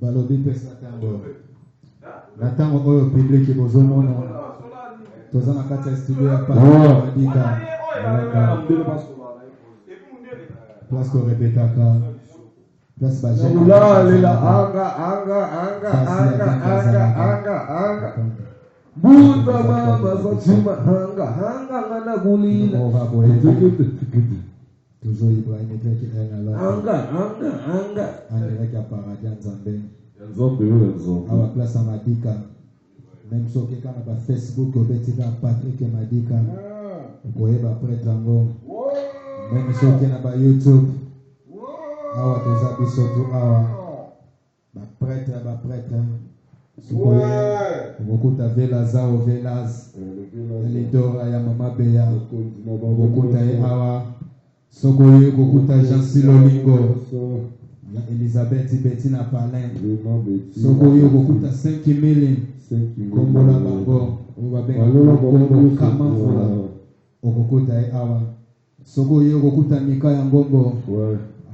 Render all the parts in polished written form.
balobi pesa tango na tango oyo public bozomona toza na kati ya studio ya Madika place ko repetaka place ba jeune anga Buta mama Fatima hanga ngana kulila toujours Ibrahim qui est là anga en direct à Paradis Nzambe awa place Madika même so ke kana ba Facebook obetika Patrick Madika koyeba prêtre ngo même so ke na ba YouTube awa toza biso tu awa ba prêtre sukoye ukuta vela zao velas elidora ya mama beya ukuta awa sokoye ukuta Jean Silolingo ya Elizabeth Bettina Palin sokoye ukuta 5,000 kombola bango ubabenga kombo kama mvula ukuta awa sokoye ukuta Mika ya Ngombo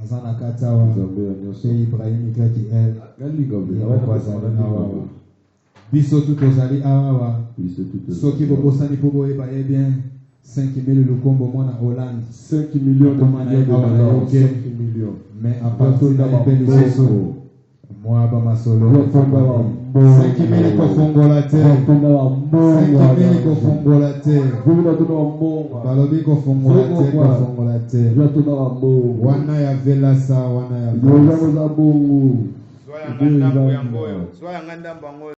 azana katawa Ibrahim Kaki el biso tutozali awa soki bobosani po boyeba bien 5,000 lukombo mwana Hollande 5 millions de manières de 5 millions mais à partir de l'épéliso moi ba masolo 5,000 kofongola te 5,000 kofongola te balobi kofongola te wana ya velasa wana ya Soya ngandambo yango